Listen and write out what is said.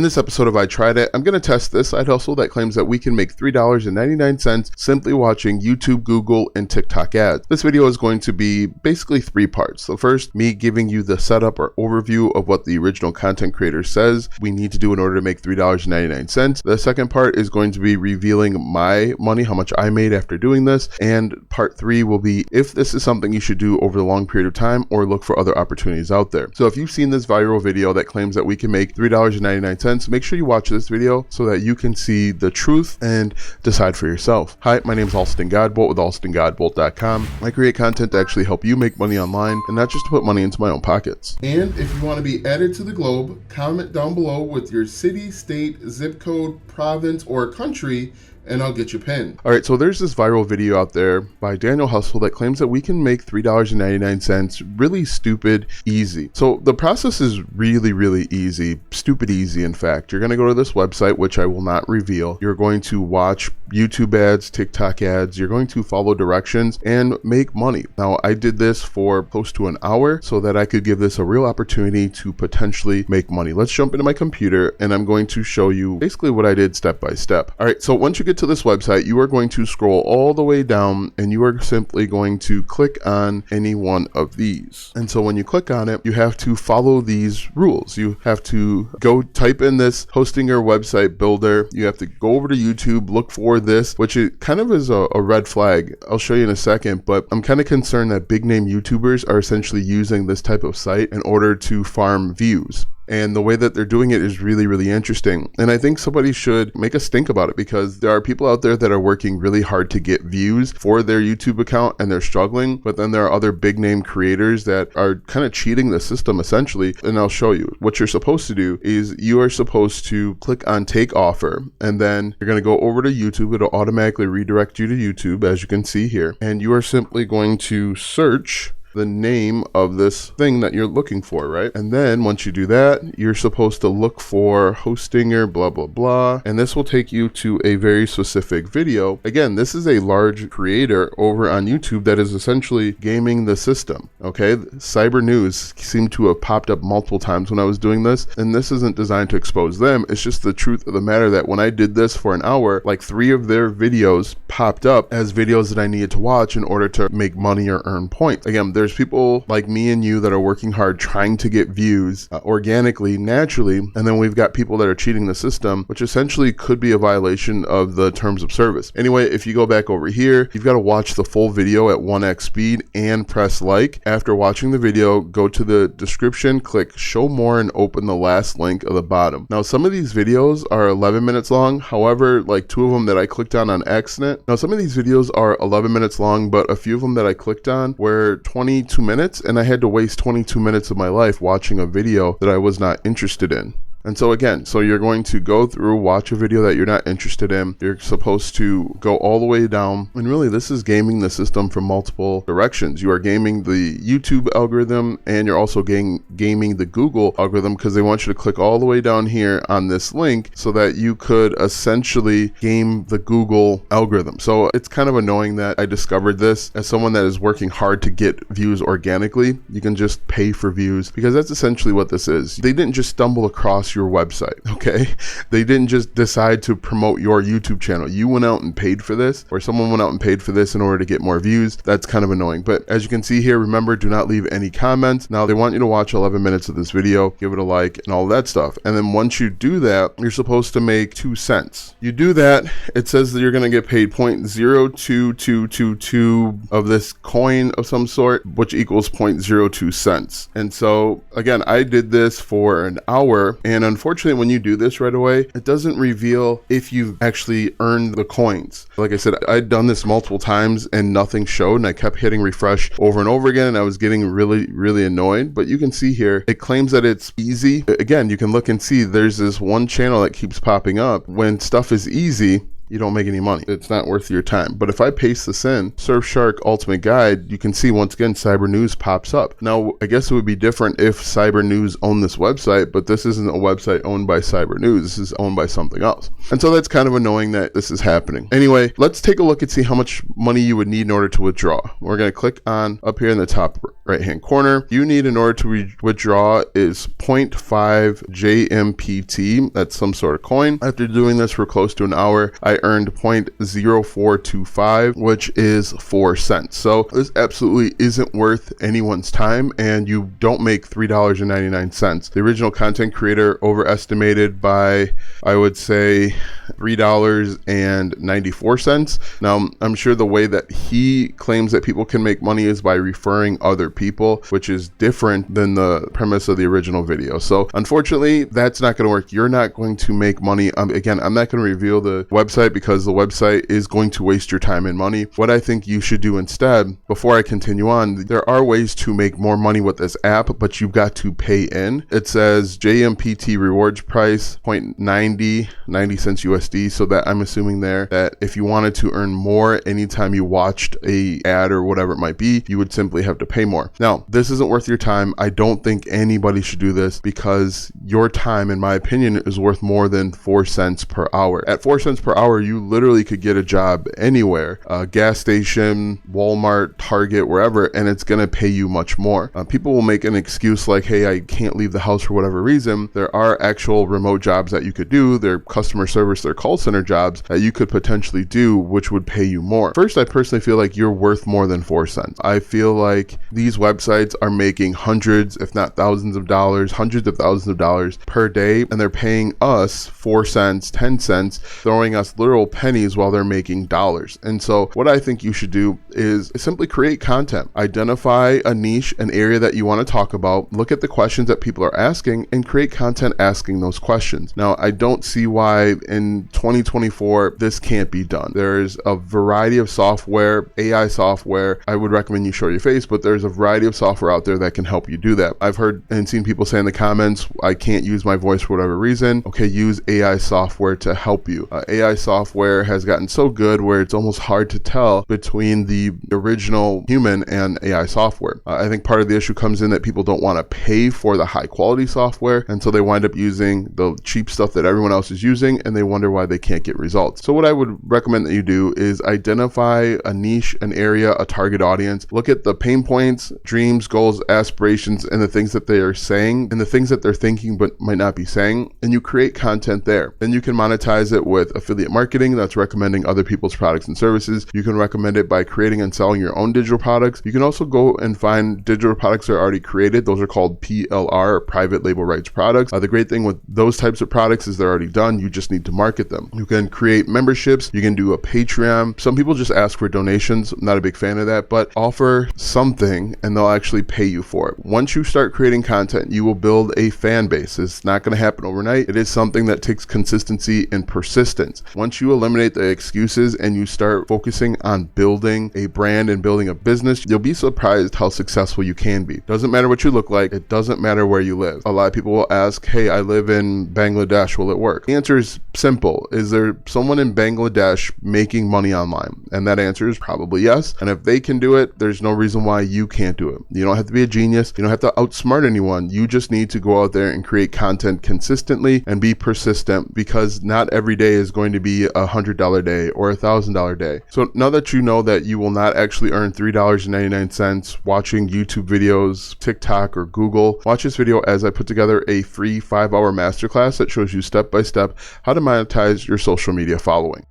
In this episode of I Tried It, I'm going to test this side hustle that claims that we can make $3.99 simply watching YouTube, Google, and TikTok ads. This video is going to be basically 3 parts. So first, me giving you the setup or overview of what the original content creator says we need to do in order to make $3.99. The second part is going to be revealing my money, how much I made after doing this. And part 3 will be if this is something you should do over a long period of time or look for other opportunities out there. So if you've seen this viral video that claims that we can make $3.99, make sure you watch this video so that you can see the truth and decide for yourself. Hi, my name is Alston Godbolt with alstongodbolt.com. I create content to actually help you make money online and not just to put money into my own pockets. And if you want to be added to the globe, comment down below with your city, state, zip code, province, or country, and I'll get you pinned. All right, so there's this viral video out there by Daniel Hustle that claims that we can make $3.99 really stupid easy. So the process is really easy, stupid easy in fact. You're gonna go to this website, which I will not reveal. You're going to watch YouTube ads, TikTok ads, you're going to follow directions and make money. Now, I did this for close to an hour so that I could give this a real opportunity to potentially make money. Let's jump into my computer and I'm going to show you basically what I did step by step. All right, so once you get to this website, you are going to scroll all the way down and you are simply going to click on any one of these. And so when you click on it, you have to follow these rules. You have to go type in this hosting your website builder. You have to go over to YouTube, look for this, which it kind of is a red flag. I'll show you in a second, but I'm kind of concerned that big name YouTubers are essentially using this type of site in order to farm views. And the way that they're doing it is really interesting. And I think somebody should make us think about it because there are people out there that are working really hard to get views for their YouTube account and they're struggling. But then there are other big name creators that are kind of cheating the system essentially. And I'll show you. What you're supposed to do is you are supposed to click on take offer and then you're going to go over to YouTube. It'll automatically redirect you to YouTube as you can see here. And you are simply going to search the name of this thing that you're looking for, right? And then once you do that, you're supposed to look for hostinger, blah, blah, blah. And this will take you to a very specific video. Again, this is a large creator over on YouTube that is essentially gaming the system, okay? Cyber News seemed to have popped up multiple times when I was doing this. And this isn't designed to expose them. It's just the truth of the matter that when I did this for an hour, like 3 of their videos popped up as videos that I needed to watch in order to make money or earn points. Again, there's people like me and you that are working hard trying to get views organically, naturally, and then we've got people that are cheating the system, which essentially could be a violation of the terms of service. Anyway, if you go back over here, you've got to watch the full video at 1x speed and press like. After watching the video, go to the description, click show more, and open the last link at the bottom. Now, some of these videos are 11 minutes long. However, like 2 of them that I clicked on accident. Now, some of these videos are 11 minutes long, but a few of them that I clicked on were 22 minutes, and I had to waste 22 minutes of my life watching a video that I was not interested in. And so again, so you're going to go through, watch a video that you're not interested in. You're supposed to go all the way down. And really, this is gaming the system from multiple directions. You are gaming the YouTube algorithm and you're also gaming the Google algorithm because they want you to click all the way down here on this link so that you could essentially game the Google algorithm. So it's kind of annoying that I discovered this as someone that is working hard to get views organically. You can just pay for views because that's essentially what this is. They didn't just stumble across your website, okay? They didn't just decide to promote your YouTube channel. You went out and paid for this, or someone went out and paid for this in order to get more views. That's kind of annoying. But as you can see here, remember, do not leave any comments. Now, they want you to watch 11 minutes of this video, give it a like, and all that stuff. And then once you do that, you're supposed to make 2 cents. You do that, it says that you're going to get paid 0.02222 of this coin of some sort, which equals 0.02 cents. And so, again, I did this for an hour, and unfortunately, when you do this right away, it doesn't reveal if you've actually earned the coins. Like I said, I'd done this multiple times and nothing showed, and I kept hitting refresh over and over again, and I was getting really annoyed. But you can see here, it claims that it's easy. Again, you can look and see there's this one channel that keeps popping up. When stuff is easy, you don't make any money. It's not worth your time. But if I paste this in, Surfshark Ultimate Guide, you can see once again, Cyber News pops up. Now, I guess it would be different if Cyber News owned this website, but this isn't a website owned by Cyber News. This is owned by something else. And so that's kind of annoying that this is happening. Anyway, let's take a look and see how much money you would need in order to withdraw. We're going to click on up here in the top right hand corner. You need, in order to withdraw, is 0.5 JMPT. That's some sort of coin. After doing this for close to an hour, I earned 0.0425, which is 4 cents. So this absolutely isn't worth anyone's time, and you don't make $3.99. The original content creator overestimated by, I would say, $3.94. Now, I'm sure the way that he claims that people can make money is by referring other people, which is different than the premise of the original video. So unfortunately, that's not going to work. You're not going to make money. Again, I'm not going to reveal the website because the website is going to waste your time and money. What I think you should do instead, before I continue on, there are ways to make more money with this app, but you've got to pay in. It says JMPT rewards price 0.90 cents USD. So that I'm assuming there that if you wanted to earn more anytime you watched a ad or whatever it might be, you would simply have to pay more. Now, this isn't worth your time. I don't think anybody should do this because your time, in my opinion, is worth more than 4 cents per hour. At 4 cents per hour, you literally could get a job anywhere, a gas station, Walmart, Target, wherever, and it's going to pay you much more. People will make an excuse like, hey, I can't leave the house for whatever reason. There are actual remote jobs that you could do. They're customer service, they're call center jobs that you could potentially do, which would pay you more. First, I personally feel like you're worth more than 4 cents. I feel like these websites are making hundreds, if not thousands of dollars, hundreds of thousands of dollars per day, and they're paying us 4 cents, 10 cents, throwing us literal pennies while they're making dollars. And so what I think you should do is simply create content. Identify a niche, an area that you want to talk about, look at the questions that people are asking, and create content asking those questions. Now, I don't see why in 2024 this can't be done. There's a variety of software, AI software. I would recommend you show your face, but there's a variety of software out there that can help you do that. I've heard and seen people say in the comments, I can't use my voice for whatever reason. Okay, use AI software to help you. AI software has gotten so good where it's almost hard to tell between the original human and AI software. I think part of the issue comes in that people don't want to pay for the high quality software, and so they wind up using the cheap stuff that everyone else is using, and they wonder why they can't get results. So what I would recommend that you do is identify a niche, an area, a target audience. Look at the pain points, dreams, goals, aspirations, and the things that they are saying and the things that they're thinking but might not be saying, and you create content there. Then you can monetize it with affiliate marketing. That's recommending other people's products and services. You can recommend it by creating and selling your own digital products. You can also go and find digital products that are already created. Those are called PLR, or private label rights products. The great thing with those types of products is they're already done. You just need to market them. You can create memberships. You can do a Patreon. Some people just ask for donations. I'm not a big fan of that, but offer something and they'll actually pay you for it. Once you start creating content, you will build a fan base. It's not going to happen overnight. It is something that takes consistency and persistence. Once you eliminate the excuses and you start focusing on building a brand and building a business, you'll be surprised how successful you can be. Doesn't matter what you look like. It doesn't matter where you live. A lot of people will ask, hey, I live in Bangladesh. Will it work? The answer is simple. Is there someone in Bangladesh making money online? And that answer is probably yes. And if they can do it, there's no reason why you can't do it. You don't have to be a genius. You don't have to outsmart anyone. You just need to go out there and create content consistently and be persistent, because not every day is going to be $100 day or $1,000 day. So now that you know that you will not actually earn $3.99 watching YouTube videos, TikTok, or Google, watch this video as I put together a free 5-hour masterclass that shows you step by step how to monetize your social media following.